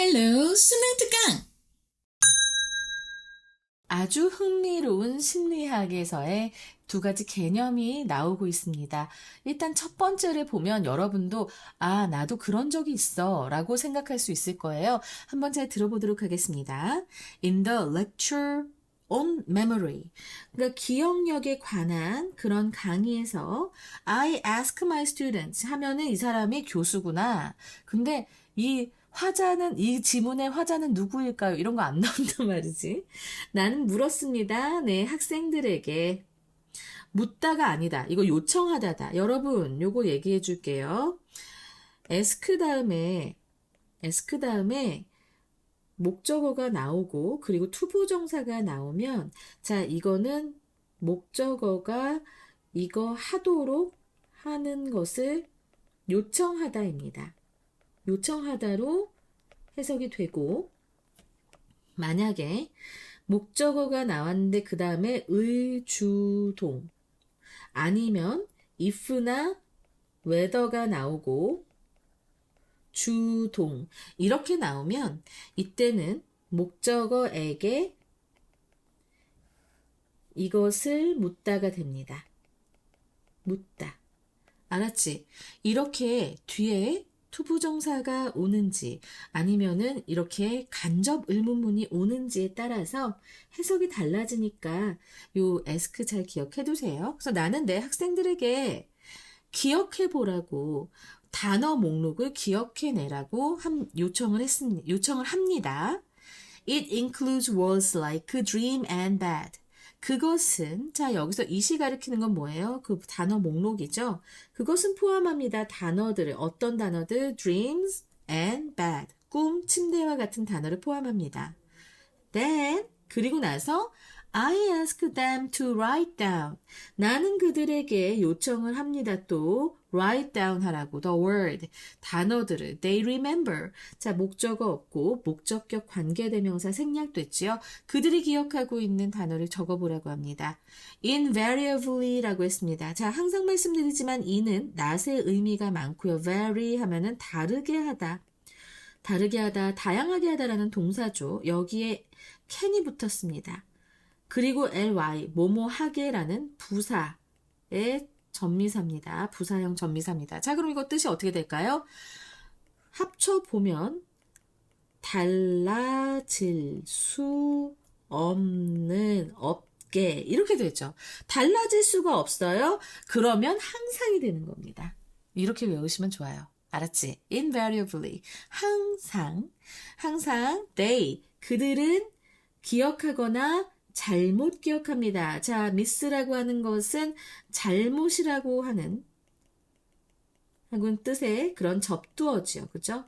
헬로 수능 특강! 아주 흥미로운 심리학에서의 두 가지 개념이 나오고 있습니다. 일단 첫 번째를 보면 여러분도 나도 그런 적이 있어 라고 생각할 수 있을 거예요. 한번 잘 들어보도록 하겠습니다. In the lecture on memory. 그러니까 기억력에 관한 그런 강의에서 I ask my students 하면은 이 사람이 교수구나. 근데 이 지문의 화자는 누구일까요? 이런 거 안 나온단 말이지. 나는 물었습니다. 네, 학생들에게. 묻다가 아니다. 이거 요청하다다. 여러분, 요거 얘기해 줄게요. 에스크 다음에 목적어가 나오고, 그리고 투부정사가 나오면, 자, 이거는 목적어가 이거 하도록 하는 것을 요청하다입니다. 요청하다로 해석이 되고, 만약에 목적어가 나왔는데 그 다음에 의주동 아니면 if나 whether가 나오고 주동 이렇게 나오면 이때는 목적어에게 이것을 묻다가 됩니다. 묻다. 알았지? 이렇게 뒤에 투부정사가 오는지 아니면은 이렇게 간접 의문문이 오는지에 따라서 해석이 달라지니까 요 에스크 잘 기억해 두세요. 그래서 나는 내 학생들에게 기억해 보라고 단어 목록을 기억해 내라고 요청을 합니다. It includes words like dream and bad. 그것은, 자, 여기서 이시 가리키는 건 뭐예요? 그 단어 목록이죠? 그것은 포함합니다. 단어들을, 어떤 단어들? dreams and bad. 꿈, 침대와 같은 단어를 포함합니다. Then, 그리고 나서 I ask them to write down. 나는 그들에게 요청을 합니다. 또 write down 하라고. The word. 단어들을. They remember. 자, 목적어 없고 목적격 관계대명사 생략됐지요. 그들이 기억하고 있는 단어를 적어보라고 합니다. invariably라고 했습니다. 자, 항상 말씀드리지만 이는 낫의 의미가 많고요. vary 하면은 다르게 하다. 다르게 하다, 다양하게 하다라는 동사죠. 여기에 can이 붙었습니다. 그리고 ly, 뭐뭐하게라는 부사의 전미사입니다. 부사형 전미사입니다. 자, 그럼 이거 뜻이 어떻게 될까요? 합쳐보면 달라질 수 없는, 없게 이렇게 되죠. 달라질 수가 없어요. 그러면 항상이 되는 겁니다. 이렇게 외우시면 좋아요. 알았지? invariably. 항상 they, 그들은 기억하거나 잘못 기억합니다. 자, miss라고 하는 것은 잘못이라고 하는 뜻의 그런 접두어지요. 그죠?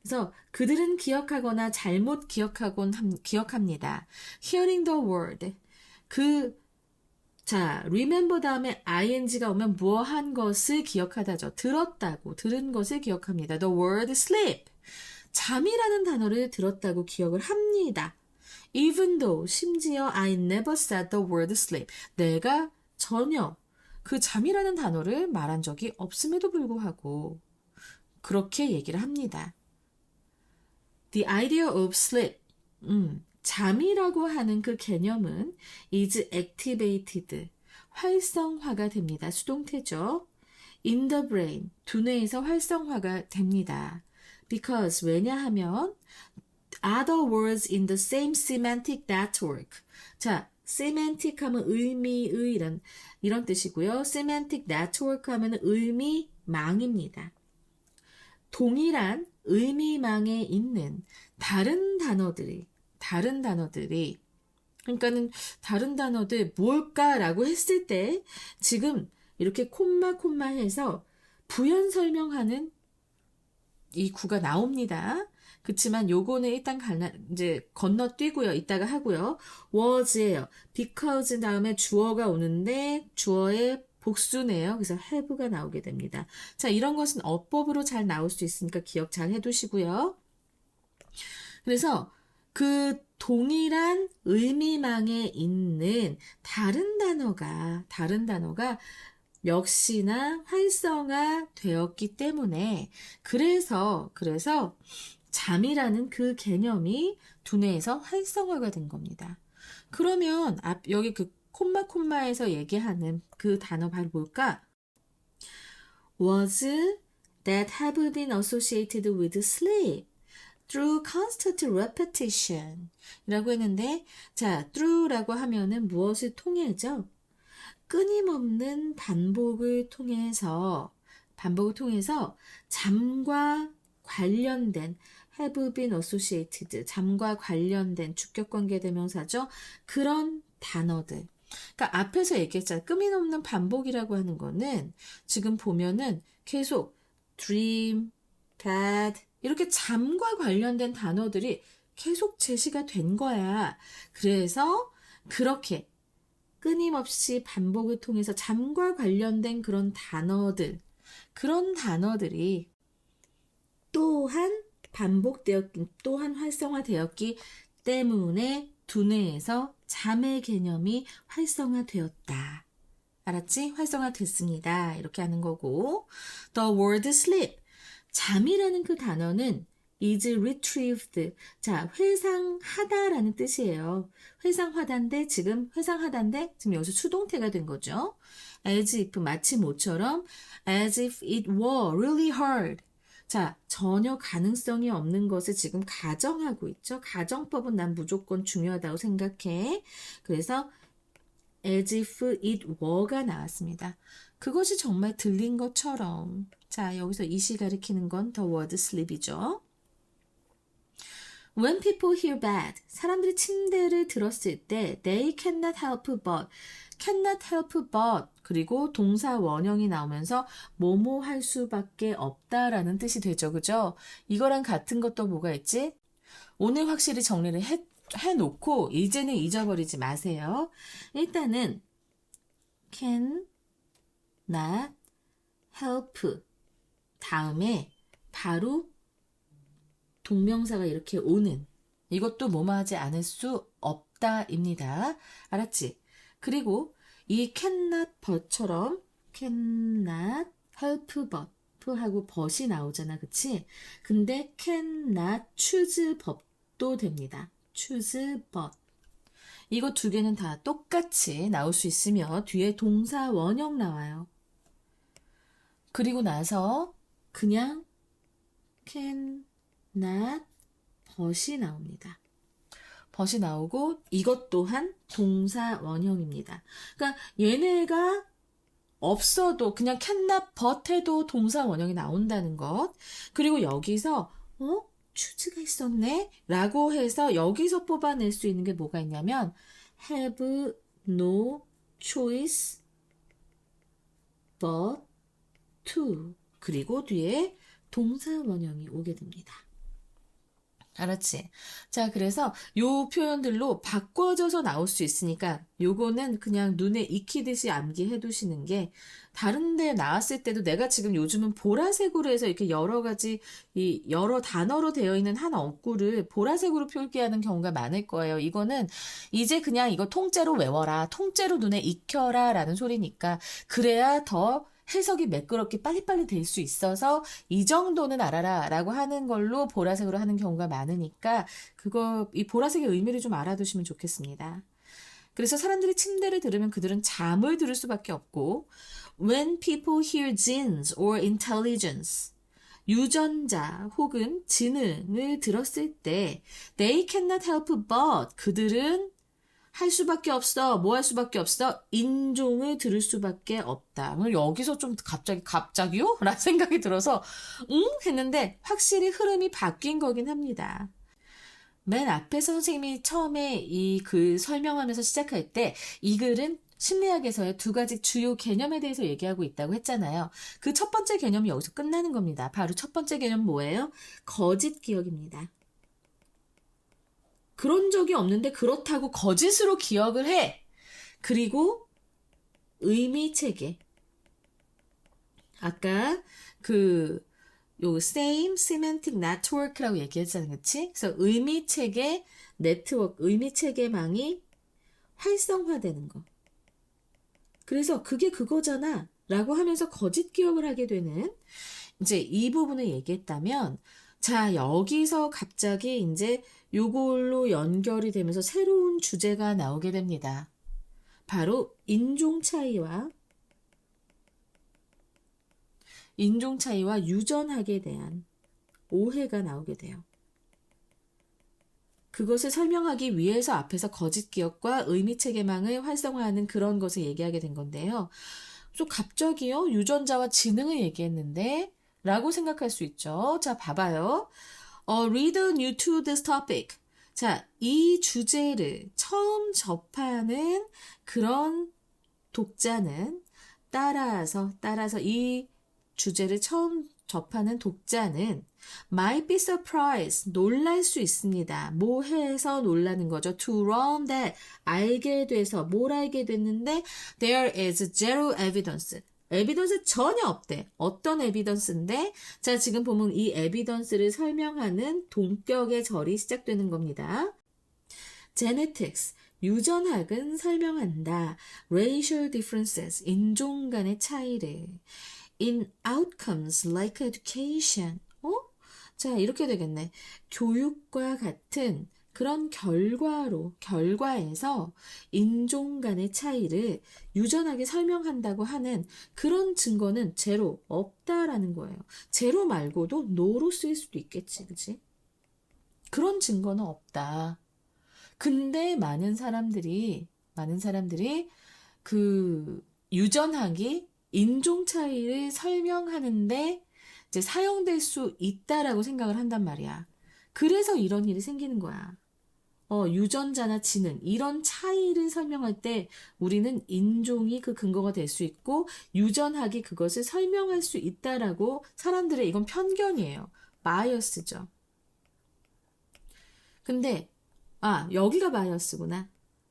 그래서 그들은 기억하거나 잘못 기억합니다. hearing the word. remember 다음에 ing가 오면 뭐한 것을 기억하다죠. 들은 것을 기억합니다. The word sleep. 잠이라는 단어를 들었다고 기억을 합니다. Even though, 심지어 I never said the word sleep. 내가 전혀 그 잠이라는 단어를 말한 적이 없음에도 불구하고 그렇게 얘기를 합니다. The idea of sleep. 잠이라고 하는 그 개념은 is activated. 활성화가 됩니다. 수동태죠. In the brain. 두뇌에서 활성화가 됩니다. Because, 왜냐하면 other words in the same semantic network. 자, semantic 하면 의미의 이런 뜻이고요. semantic network 하면 의미망입니다. 동일한 의미망에 있는 다른 단어들이 그러니까는 다른 단어들 뭘까라고 했을 때 지금 이렇게 콤마 해서 부연 설명하는 이 구가 나옵니다. 그치만 요거는 일단 이제 건너뛰고요. 이따가 하고요. was예요. because 다음에 주어가 오는데 주어의 복수네요. 그래서 have가 나오게 됩니다. 자, 이런 것은 어법으로 잘 나올 수 있으니까 기억 잘 해두시고요. 그래서 그 동일한 의미망에 있는 다른 단어가 역시나 활성화 되었기 때문에 그래서 잠이라는 그 개념이 두뇌에서 활성화가 된 겁니다. 그러면 여기 그 콤마에서 얘기하는 그 단어 바로 뭘까? Was that have been associated with sleep through constant repetition 이라고 했는데, 자, through라고 하면은 무엇을 통해죠? 끊임없는 반복을 통해서 잠과 관련된 have been associated, 잠과 관련된 주격관계 대명사죠. 그런 단어들. 그러니까 앞에서 얘기했잖아요. 끊임없는 반복이라고 하는 거는 지금 보면은 계속 dream, bad 이렇게 잠과 관련된 단어들이 계속 제시가 된 거야. 그래서 그렇게 끊임없이 반복을 통해서 잠과 관련된 그런 단어들이 또한 또한 활성화되었기 때문에 두뇌에서 잠의 개념이 활성화되었다. 알았지? 활성화됐습니다. 이렇게 하는 거고. The word sleep. 잠이라는 그 단어는 is retrieved. 자, 회상하다라는 뜻이에요. 회상하다인데 지금 여기서 수동태가 된 거죠. as if, 마치 모처럼 as if it were really hard. 자, 전혀 가능성이 없는 것을 지금 가정하고 있죠. 가정법은 난 무조건 중요하다고 생각해. 그래서 as if it were가 나왔습니다. 그것이 정말 들린 것처럼. 자, 여기서 이시 가리키는 건 the word sleep이죠. When people hear bad, 사람들이 침대를 들었을 때 they cannot help but 그리고 동사 원형이 나오면서 뭐뭐 할 수밖에 없다라는 뜻이 되죠. 그죠? 이거랑 같은 것도 뭐가 있지? 오늘 확실히 정리를 해놓고 이제는 잊어버리지 마세요. 일단은 can not help 다음에 바로 동명사가 이렇게 오는 이것도 뭐뭐 하지 않을 수 없다입니다. 알았지? 그리고 이 cannot but처럼 cannot help but 하고 but이 나오잖아. 그치? 근데 cannot choose but도 됩니다. choose but. 이거 두 개는 다 똑같이 나올 수 있으며 뒤에 동사 원형 나와요. 그리고 나서 그냥 cannot but이 나옵니다. but이 나오고 이것 또한 동사 원형입니다. 그러니까 얘네가 없어도 그냥 cannot but 해도 동사 원형이 나온다는 것. 그리고 여기서 choose가 있었네 라고 해서 여기서 뽑아낼 수 있는 게 뭐가 있냐면 have no choice but to 그리고 뒤에 동사 원형이 오게 됩니다. 알았지? 자, 그래서 요 표현들로 바꿔져서 나올 수 있으니까 요거는 그냥 눈에 익히듯이 암기해 두시는 게 다른 데 나왔을 때도 내가 지금 요즘은 보라색으로 해서 이렇게 여러 가지 여러 단어로 되어 있는 한 어구를 보라색으로 표기하는 경우가 많을 거예요. 이거는 이제 그냥 이거 통째로 외워라. 통째로 눈에 익혀라 라는 소리니까 그래야 더 해석이 매끄럽게 빨리빨리 될 수 있어서 이 정도는 알아라 라고 하는 걸로 보라색으로 하는 경우가 많으니까 이 보라색의 의미를 좀 알아두시면 좋겠습니다. 그래서 사람들이 침대를 들으면 그들은 잠을 들을 수밖에 없고 When people hear genes or intelligence 유전자 혹은 지능을 들었을 때 they cannot help but 그들은 할 수밖에 없어. 뭐 할 수밖에 없어? 인종을 들을 수밖에 없다. 여기서 좀 갑자기요? 라는 생각이 들어서 했는데 확실히 흐름이 바뀐 거긴 합니다. 맨 앞에서 선생님이 처음에 이 글 설명하면서 시작할 때 이 글은 심리학에서의 두 가지 주요 개념에 대해서 얘기하고 있다고 했잖아요. 그 첫 번째 개념이 여기서 끝나는 겁니다. 바로 첫 번째 개념 뭐예요? 거짓 기억입니다. 그런 적이 없는데 그렇다고 거짓으로 기억을 해. 그리고 의미체계. 아까 요 same semantic network라고 얘기했잖아요. 그치? 그래서 의미체계 네트워크, 의미체계망이 활성화되는 거. 그래서 그게 그거잖아 라고 하면서 거짓 기억을 하게 되는 이제 이 부분을 얘기했다면 자, 여기서 갑자기 이제 요걸로 연결이 되면서 새로운 주제가 나오게 됩니다. 바로 인종 차이와 유전학에 대한 오해가 나오게 돼요. 그것을 설명하기 위해서 앞에서 거짓 기억과 의미 체계망을 활성화하는 그런 것을 얘기하게 된 건데요. 또 갑자기요, 유전자와 지능을 얘기했는데 라고 생각할 수 있죠. 자, 봐봐요. Reader new to this topic. 자, 이 주제를 처음 접하는 그런 독자는 따라서 이 주제를 처음 접하는 독자는 might be surprised, 놀랄 수 있습니다. 뭐 해서 놀라는 거죠? To learn that, 알게 돼서, 뭘 알게 됐는데 there is zero evidence. 에비던스 전혀 없대. 어떤 에비던스인데? 자, 지금 보면 이 에비던스를 설명하는 동격의 절이 시작되는 겁니다. Genetics, 유전학은 설명한다. Racial differences, 인종 간의 차이를. In outcomes like education. 자, 이렇게 되겠네. 교육과 같은 그런 결과에서 인종 간의 차이를 유전하게 설명한다고 하는 그런 증거는 제로, 없다라는 거예요. 제로 말고도 노로 쓰일 수도 있겠지, 그치? 그런 증거는 없다. 근데 많은 사람들이 그 유전학이 인종 차이를 설명하는데 이제 사용될 수 있다라고 생각을 한단 말이야. 그래서 이런 일이 생기는 거야. 유전자나 지능, 이런 차이를 설명할 때 우리는 인종이 그 근거가 될 수 있고 유전학이 그것을 설명할 수 있다라고 사람들의 이건 편견이에요. 바이어스죠. 근데 여기가 바이어스구나.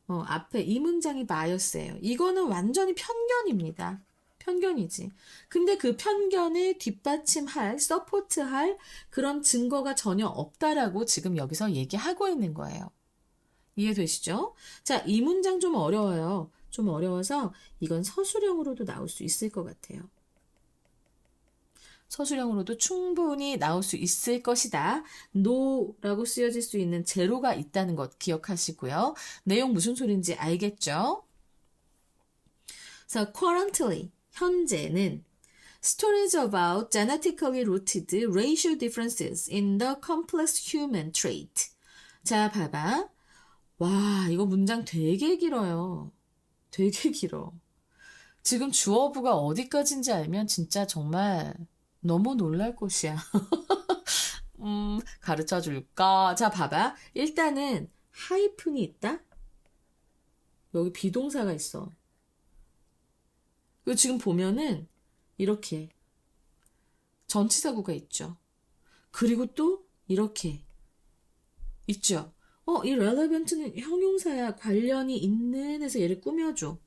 앞에 이 문장이 바이어스예요. 이거는 완전히 편견입니다. 편견이지. 근데 그 편견을 뒷받침할, 서포트할 그런 증거가 전혀 없다라고 지금 여기서 얘기하고 있는 거예요. 이해되시죠? 자, 이 문장 좀 어려워요. 좀 어려워서 이건 서술형으로도 나올 수 있을 것 같아요. 서술형으로도 충분히 나올 수 있을 것이다. no라고 쓰여질 수 있는 제로가 있다는 것 기억하시고요. 내용 무슨 소린지 알겠죠? 그래서 currently, 현재는 stories about genetically rooted racial differences in the complex human trait. 자, 봐봐. 와, 이거 문장 되게 길어요. 되게 길어. 지금 주어부가 어디까지인지 알면 진짜 정말 너무 놀랄 것이야. 가르쳐 줄까? 자, 봐봐. 일단은 하이픈이 있다? 여기 비동사가 있어. 그리고 지금 보면은 이렇게 전치사구가 있죠. 그리고 또 이렇게 있죠. 이 relevant는 형용사야. 관련이 있는 해서 얘를 꾸며줘.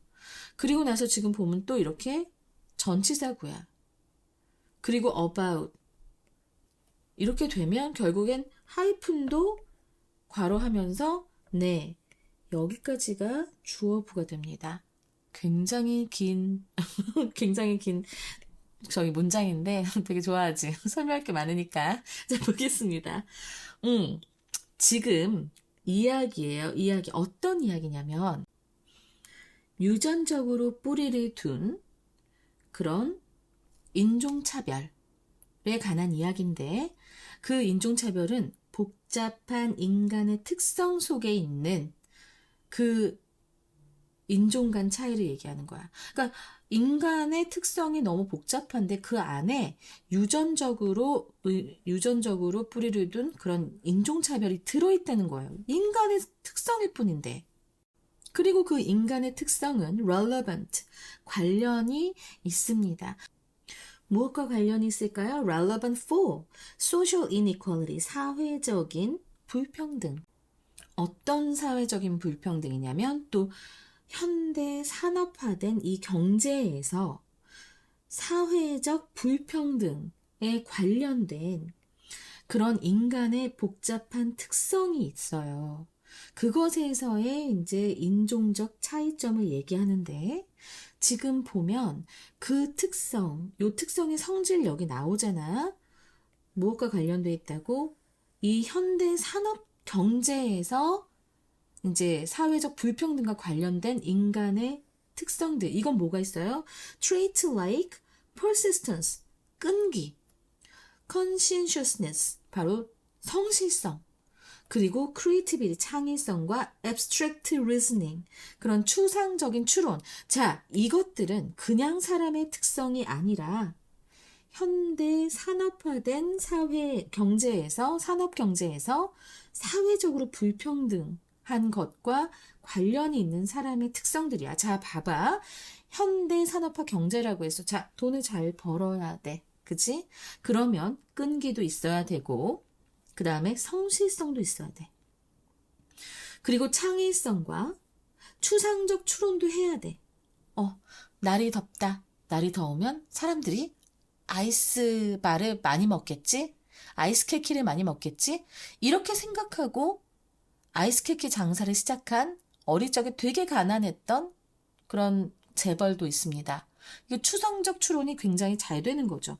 그리고 나서 지금 보면 또 이렇게 전치사구야. 그리고 about. 이렇게 되면 결국엔 하이픈도 괄호하면서 네, 여기까지가 주어부가 됩니다. 굉장히 긴 저기 문장인데 되게 좋아하지. 설명할 게 많으니까. 자, 보겠습니다. 지금 이야기예요. 이야기. 어떤 이야기냐면 유전적으로 뿌리를 둔 그런 인종차별에 관한 이야기인데 그 인종차별은 복잡한 인간의 특성 속에 있는 그 인종 간 차이를 얘기하는 거야. 그러니까 인간의 특성이 너무 복잡한데 그 안에 유전적으로 뿌리를 둔 그런 인종차별이 들어있다는 거예요. 인간의 특성일 뿐인데. 그리고 그 인간의 특성은 relevant, 관련이 있습니다. 무엇과 관련이 있을까요? relevant for, social inequality, 사회적인 불평등. 어떤 사회적인 불평등이냐면 또 현대 산업화된 이 경제에서 사회적 불평등에 관련된 그런 인간의 복잡한 특성이 있어요. 그것에서의 이제 인종적 차이점을 얘기하는데 지금 보면 그 특성, 요 특성의 성질 여기 나오잖아. 무엇과 관련돼 있다고? 이 현대 산업 경제에서 이제 사회적 불평등과 관련된 인간의 특성들. 이건 뭐가 있어요? Trait like persistence, 끈기, conscientiousness, 바로 성실성, 그리고 creativity, 창의성과 abstract reasoning, 그런 추상적인 추론. 자, 이것들은 그냥 사람의 특성이 아니라 현대 산업화된 사회 경제에서, 산업 경제에서 사회적으로 불평등한 것과 관련이 있는 사람의 특성들이야. 자, 봐봐. 현대 산업화 경제라고 해서, 자, 돈을 잘 벌어야 돼. 그치? 그러면 끈기도 있어야 되고, 그 다음에 성실성도 있어야 돼. 그리고 창의성과 추상적 추론도 해야 돼. 날이 덥다. 날이 더우면 사람들이 아이스바를 많이 먹겠지? 아이스케이크를 많이 먹겠지? 이렇게 생각하고 아이스케이크 장사를 시작한 어릴 적에 되게 가난했던 그런 재벌도 있습니다. 이게 추상적 추론이 굉장히 잘 되는 거죠.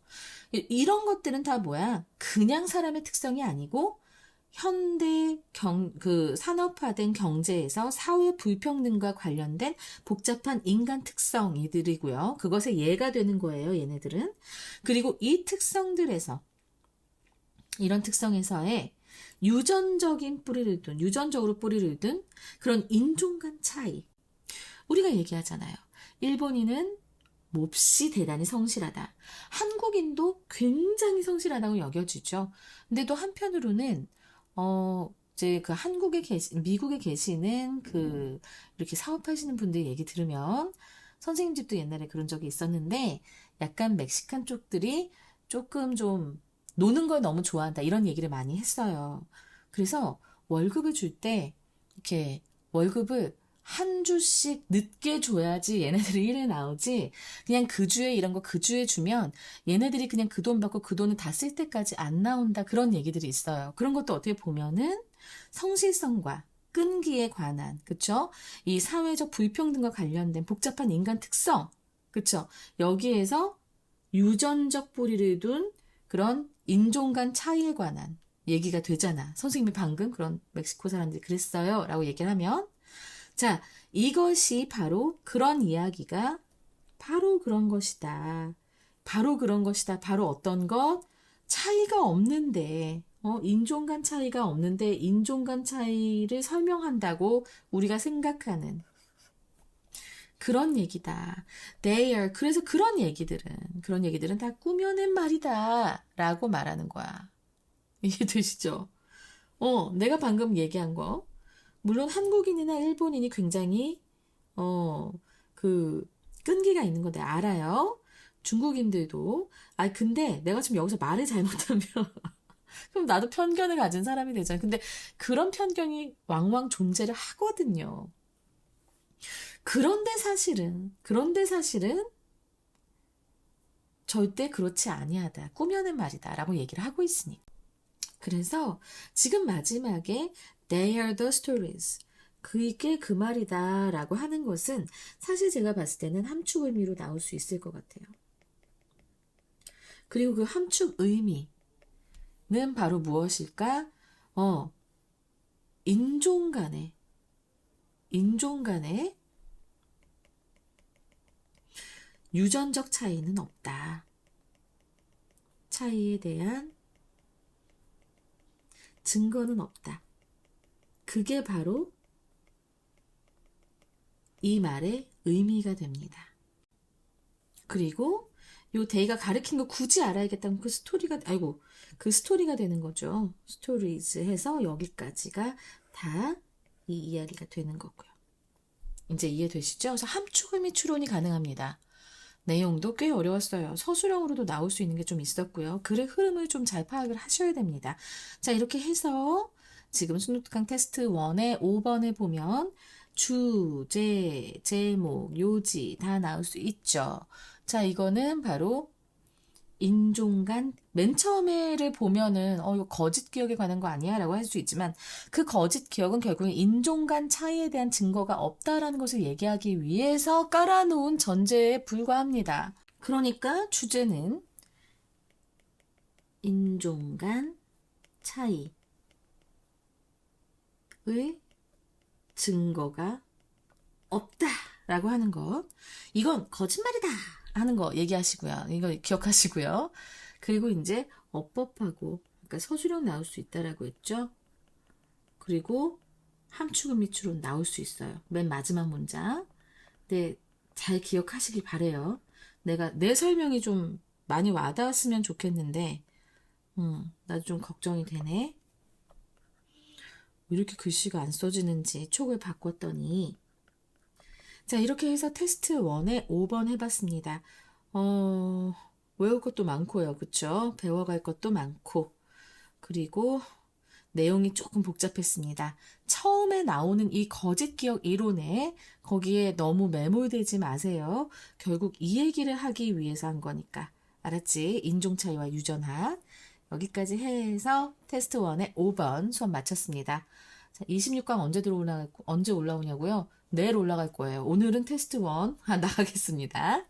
이런 것들은 다 뭐야? 그냥 사람의 특성이 아니고 현대 산업화된 경제에서 사회 불평등과 관련된 복잡한 인간 특성이들이고요. 그것의 예가 되는 거예요, 얘네들은. 그리고 이 특성들에서, 이런 특성에서의 유전적으로 뿌리를 둔 그런 인종 간 차이. 우리가 얘기하잖아요. 일본인은 몹시 대단히 성실하다. 한국인도 굉장히 성실하다고 여겨지죠. 근데 또 한편으로는 이제 미국에 계시는 이렇게 사업하시는 분들 얘기 들으면, 선생님 집도 옛날에 그런 적이 있었는데, 약간 멕시칸 쪽들이 조금 좀 노는 걸 너무 좋아한다. 이런 얘기를 많이 했어요. 그래서 월급을 줄 때, 이렇게 월급을 한 주씩 늦게 줘야지 얘네들이 일에 나오지, 그냥 그 주에 이런 거 그 주에 주면 얘네들이 그냥 그 돈 받고 그 돈을 다 쓸 때까지 안 나온다. 그런 얘기들이 있어요. 그런 것도 어떻게 보면은 성실성과 끈기에 관한, 그쵸? 이 사회적 불평등과 관련된 복잡한 인간 특성, 그쵸? 여기에서 유전적 뿌리를 둔 그런 인종 간 차이에 관한 얘기가 되잖아. 선생님이 방금 그런 멕시코 사람들이 그랬어요 라고 얘기를 하면, 자, 이것이 바로 그런 이야기가 바로 그런 것이다. 바로 그런 것이다. 바로 어떤 것? 차이가 없는데, 인종 간 차이가 없는데 인종 간 차이를 설명한다고 우리가 생각하는 그런 얘기다. 그래서 그런 얘기들은 다 꾸며낸 말이다. 라고 말하는 거야. 이해되시죠? 내가 방금 얘기한 거. 물론 한국인이나 일본인이 굉장히 끈기가 있는 거 내가 알아요. 중국인들도. 근데 내가 지금 여기서 말을 잘못하면 그럼 나도 편견을 가진 사람이 되잖아. 근데 그런 편견이 왕왕 존재를 하거든요. 그런데 사실은 절대 그렇지 아니하다. 꾸며낸 말이다라고 얘기를 하고 있으니까. 그래서 지금 마지막에 They are the stories. 그게 그 말이다 라고 하는 것은 사실 제가 봤을 때는 함축 의미로 나올 수 있을 것 같아요. 그리고 그 함축 의미는 바로 무엇일까? 인종 간의 유전적 차이는 없다. 차이에 대한 증거는 없다. 그게 바로 이 말의 의미가 됩니다. 그리고 요 데이가 가르친 거 굳이 알아야겠다는 그 스토리가 되는 거죠. 스토리즈 해서 여기까지가 다 이 이야기가 되는 거고요. 이제 이해되시죠? 그래서 함축 의미 추론이 가능합니다. 내용도 꽤 어려웠어요. 서술형으로도 나올 수 있는 게 좀 있었고요. 글의 흐름을 좀 잘 파악을 하셔야 됩니다. 자, 이렇게 해서 지금 순노특강 테스트 1의 5번에 보면 주제, 제목, 요지 다 나올 수 있죠. 자, 이거는 바로 인종 간, 맨 처음에를 보면은 이거 거짓 기억에 관한 거 아니야? 라고 할 수 있지만 그 거짓 기억은 결국은 인종 간 차이에 대한 증거가 없다라는 것을 얘기하기 위해서 깔아놓은 전제에 불과합니다. 그러니까 주제는 인종 간 차이의 증거가 없다라고 하는 것. 이건 거짓말이다 하는 거 얘기하시고요. 이거 기억하시고요. 그리고 이제 어법하고 그러니까 서술형 나올 수 있다라고 했죠. 그리고 함축은 미축은 나올 수 있어요. 맨 마지막 문장. 네, 잘 기억하시길 바래요. 내 설명이 좀 많이 와닿았으면 좋겠는데, 나도 좀 걱정이 되네. 왜 이렇게 글씨가 안 써지는지 촉을 바꿨더니. 자, 이렇게 해서 테스트 1에 5번 해봤습니다. 외울 것도 많고요. 그쵸? 배워갈 것도 많고. 그리고 내용이 조금 복잡했습니다. 처음에 나오는 이 거짓 기억 이론에 거기에 너무 매몰되지 마세요. 결국 이 얘기를 하기 위해서 한 거니까. 알았지? 인종 차이와 유전학. 여기까지 해서 테스트 1의 5번 수업 마쳤습니다. 자, 26강 언제 올라오냐고요? 내일 올라갈 거예요. 오늘은 테스트 1 나가겠습니다.